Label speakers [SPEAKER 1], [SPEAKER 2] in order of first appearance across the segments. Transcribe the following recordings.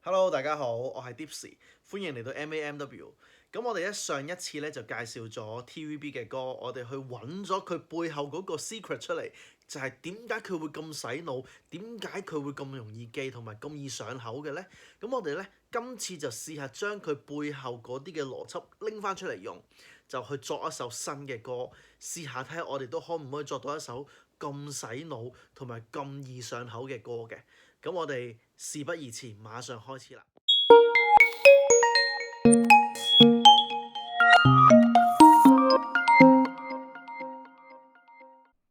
[SPEAKER 1] Hello，大家好，我係 Dipsy，歡迎嚟到 MAMW。咁我哋上一次咧就介紹咗 TVB 嘅歌，我哋去揾咗佢背後嗰個 secret 出嚟，就係點解佢會咁洗腦，點解佢會咁容易記同埋咁易上口嘅咧？咁我哋咧今次就試下將佢背後嗰啲嘅邏輯拎翻出嚟用，就去作一首新嘅歌，試下睇下我哋都可唔可以作到一首咁洗腦同埋咁易上口嘅歌嘅。咁我哋事不宜遲，馬上開始啦！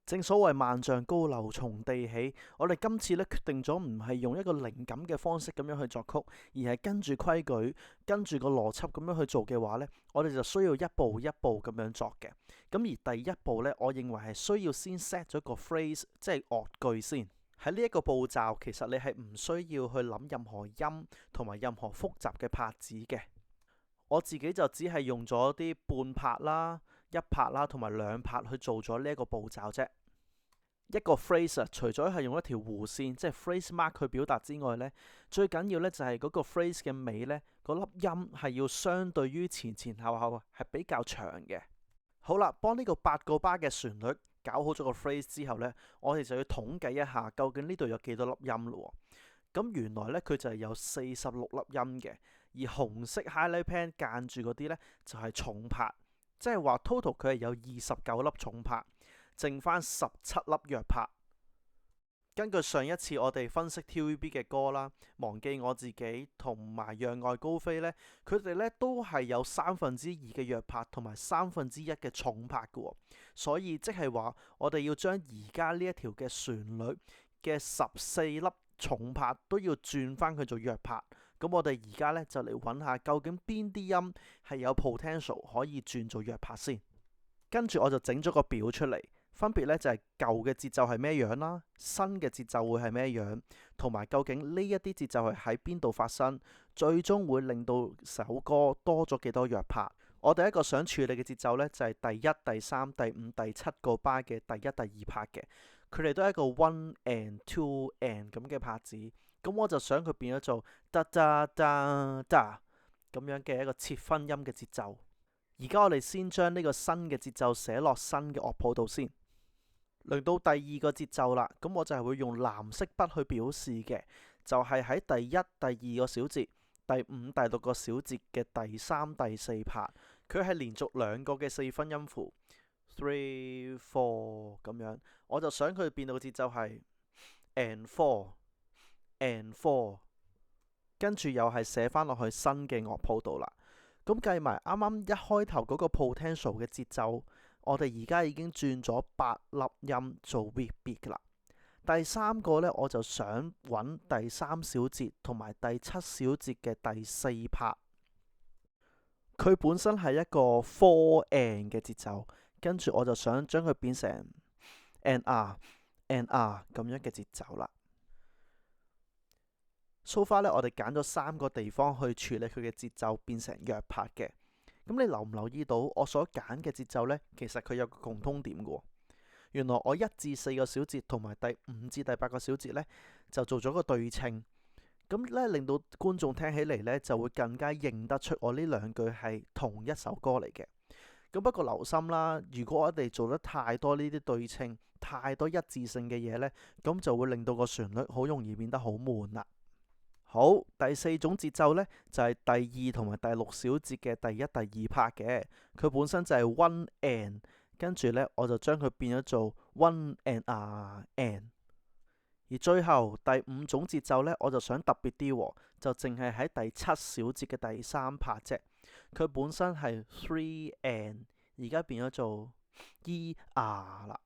[SPEAKER 1] 正所謂萬丈高樓從地起，我哋今次咧決定咗唔係用一個靈感嘅方式咁樣去作曲，而係跟住規矩、跟住個邏輯咁樣去做嘅話呢，我哋就需要一步一步咁樣作嘅。咁而第一步呢，我認為係需要先 set 咗個 phrase，即係樂句先。喺呢一個步驟，其實你係唔需要去諗任何音同埋任何複雜嘅拍子嘅。我自己就只係用咗啲半拍啦、一拍啦同埋兩拍去做咗呢一個步驟啫。一個 phrase 除咗係用一條弧線，即係 phrase mark 去表達之外呢，最緊要呢就係嗰個 phrase 嘅尾呢，嗰粒音係要相對於前前後後係比較長嘅。好啦，幫呢個8個bar嘅旋律搞好咗個 phrase 之後呢，我哋就要統計一下究竟呢度有幾多粒音咯。咁原來呢，佢就係有46粒音嘅，而紅色 highlight pen 間住嗰啲呢，就係重拍，即係話 total 佢係有29粒重拍，剩翻17粒弱拍。根據上一次我哋分析 TVB 嘅歌啦，忘記我自己同埋讓愛高飛呢，佢哋呢都係有2/3嘅弱拍同埋1/3嘅重拍嘅。所以即係話我哋要將而家呢一條嘅旋律嘅14粒重拍都要轉翻佢做弱拍。咁我哋而家呢，就嚟揾下究竟邊啲音係有 potential 可以轉做弱拍先。跟住我就整咗個表出嚟。分別咧就係舊嘅節奏係咩樣啦，新嘅節奏會係咩樣，同埋究竟呢一啲節奏係喺邊度發生，最終會令到首歌多咗幾多弱拍。我第一個想處理嘅節奏呢，就係第1、第3、第5、第7個 bar 嘅第1、第2拍嘅，佢哋都係一個 one and two and 咁嘅拍子，咁我就想佢變咗做噠噠噠噠咁樣嘅一個切分音嘅節奏。而家我哋先將呢個新嘅節奏寫落新嘅樂譜度先。輪到第二個節奏啦，咁我就係會用藍色筆去表示嘅，就係喺第1、第2個小節、第5、第6個小節嘅第3、第4拍，佢係連續2個嘅4分音符 three four 咁樣，我就想佢變到嘅節奏係 and four and four， 跟住又係寫翻落去新嘅樂譜度啦。咁計埋啱啱一開頭嗰個 potential 嘅節奏，我哋而家已經轉咗8粒音做 weak beat 噶啦。第3個呢，我就想揾第3小節同埋第7小節嘅第4拍，佢本身係一個 four and 嘅節奏，跟住我就想將佢變成 and r and r 咁樣嘅節奏啦。So far 呢，我哋揀咗3個地方去處理佢嘅節奏變成弱拍嘅。咁你留唔留意到我所揀嘅節奏呢？其實佢有個共通點嘅。原來我1至4個小節同埋第5至第8個小節呢，就做咗個對稱，咁呢令到觀眾聽起嚟呢，就會更加認得出我呢2句係同一首歌嚟嘅。咁不過留心啦，如果我哋做得太多呢啲對稱，太多一致性嘅嘢呢，咁就會令到個旋律好容易變得好悶啦。好，第4種節奏呢，就係第2同埋第6小節嘅第1、第2拍嘅，佢本身就係 one and， 跟住呢，我就將佢變咗做 one and and。而最後第5種節奏呢，我就想特別啲，就淨係喺第7小節嘅第3拍啫，佢本身係 three and， 而家變咗做 啦。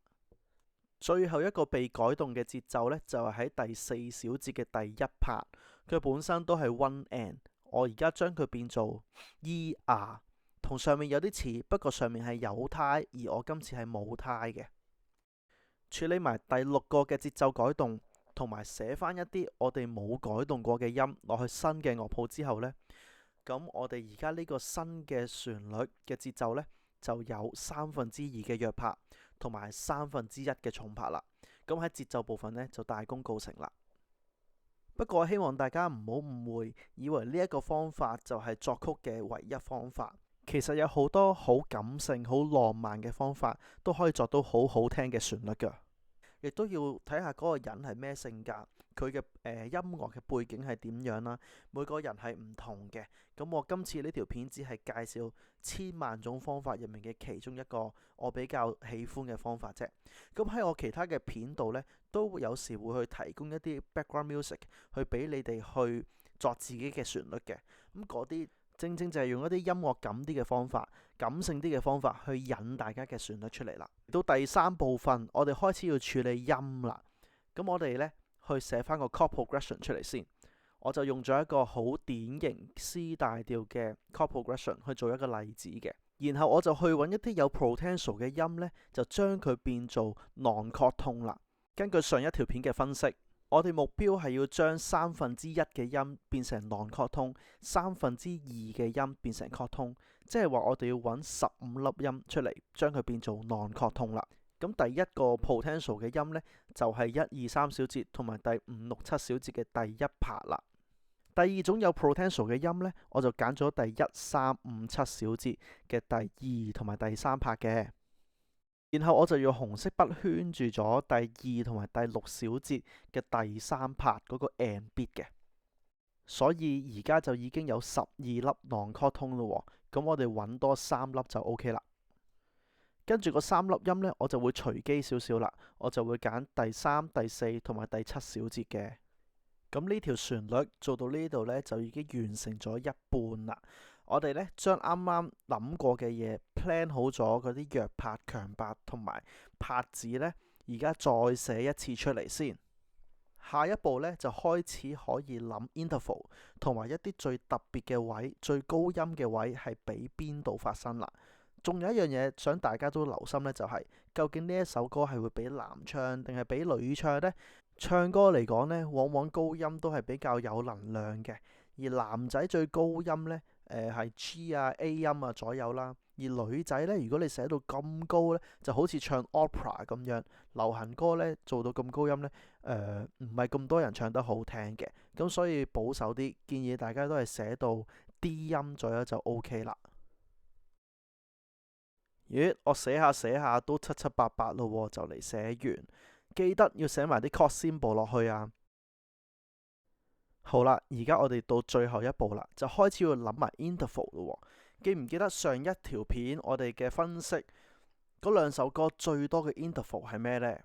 [SPEAKER 1] 最後一個被改動嘅節奏呢，就係喺第4小節嘅第1拍，佢本身都係 one and， 我而家將佢變做同上面有啲似，不過上面係有胎，而我今次係冇胎嘅。處理埋第6個嘅節奏改動，同埋寫翻一啲我哋冇改動過嘅音落去新嘅樂譜之後呢，咁我哋而家呢個新嘅旋律嘅節奏呢，就有2/3嘅弱拍同埋1/3嘅重拍啦。咁喺節奏部分呢，就大功告成啦。不過希望大家唔好誤會，以為呢一個方法就係作曲嘅唯一方法。其實有好多好感性、好浪漫嘅方法，都可以作到好好聽嘅旋律㗎。亦都要睇下嗰個人係咩性格，佢嘅音樂嘅背景係點樣啦。每個人係唔同嘅。咁我今次呢條片只係介紹千萬種方法入面嘅其中一個我比較喜歡嘅方法啫。咁喺我其他嘅片度呢，都有時會去提供一啲 background music 去俾你哋去作自己嘅旋律嘅。咁嗰啲正正就係用一啲音樂感啲嘅方法、感性啲嘅方法去引大家嘅旋律出嚟啦。到第三部分，我哋開始要處理音啦。咁我哋呢，去寫翻個 chord progression 出嚟先。我就用咗一個好典型 C 大調嘅 chord progression 去做一個例子嘅。然後我就去揾一啲有 potential 嘅音呢，就將佢變做 non-chord tone啦。根據上一條片嘅分析，我哋目標係要將1/3嘅音變成 non-chord tone， 2/3嘅音變成 chord tone， 即係話我哋要揾15粒音出嚟，將佢變做 non-chord tone啦。咁第一個 potential 嘅音呢，就係1、2、3小節同埋第5、6、7小節嘅第一拍啦。第二種有 potential 嘅音呢，我就揀咗第1、3、5、7小節嘅第2同埋第3拍嘅。然後我就用紅色筆圈住咗第2同埋第6小節嘅第3拍嗰個 end beat 嘅。所以而家就已經有12粒 non-chord tone 咯。咁我哋揾多3粒就 OK 啦。跟住個3粒音呢，我就會隨機少少啦。我就會揀第3、第4同埋第7小節嘅。咁呢條旋律做到呢度呢，就已經完成咗一半啦。我哋呢，將啱啱諗過嘅嘢 plan 好咗，嗰啲弱拍、強拍同埋拍子呢，而家再寫一次出嚟先。下一步呢，就開始可以諗 interval 同埋一啲最特別嘅位、最高音嘅位係俾邊度發生啦。仲有一樣嘢想大家都留心呢，就係究竟呢一首歌係會俾男唱定係俾女唱呢？唱歌嚟講呢，往往高音都係比較有能量嘅，而男仔最高音呢，係 G 啊 A 音啊左右啦，而女仔呢，如果你寫到咁高呢，就好似唱 opera 咁樣，流行歌呢，做到咁高音呢，唔係咁多人唱得好聽嘅，咁所以保守啲，建議大家都係寫到 D 音左右就 OK 啦。咦，我寫下都七七八八咯，就嚟寫完。記得要寫埋啲 chord symbol 落去啊！好啦，而家我哋到最後一步啦，就開始要諗埋 interval 咯。記唔記得上一條片我哋嘅分析嗰兩首歌最多嘅 interval 係咩呢？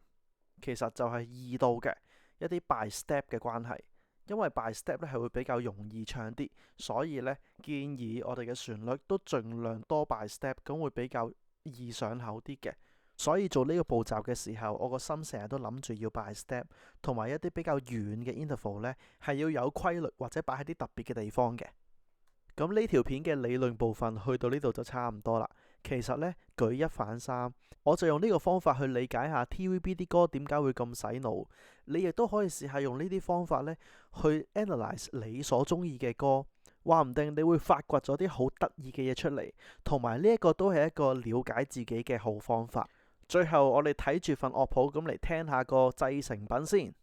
[SPEAKER 1] 其實就係2度嘅一啲 by step 嘅關係，因為 by step 咧係會比較容易唱啲，所以呢，建議我哋嘅旋律都盡量多 by step， 咁會比較易上口啲嘅。所以做呢個步驟嘅時候，我個心成日都諗住要 by step， 同埋一啲比較遠嘅 interval 呢，係要有規律或者擺喺啲特別嘅地方嘅。咁呢條片嘅理論部分去到呢度就差唔多啦。其實呢，舉一反三，我就用呢個方法去理解下 TVB 啲歌點解會咁洗腦。你亦都可以試下用呢啲方法呢去 analyze 你所中意嘅歌，話唔定你會發掘咗啲好得意嘅嘢出嚟。同埋呢一個都係一個了解自己嘅好方法。最後我哋睇住份樂譜咁嚟聽下個製成品先。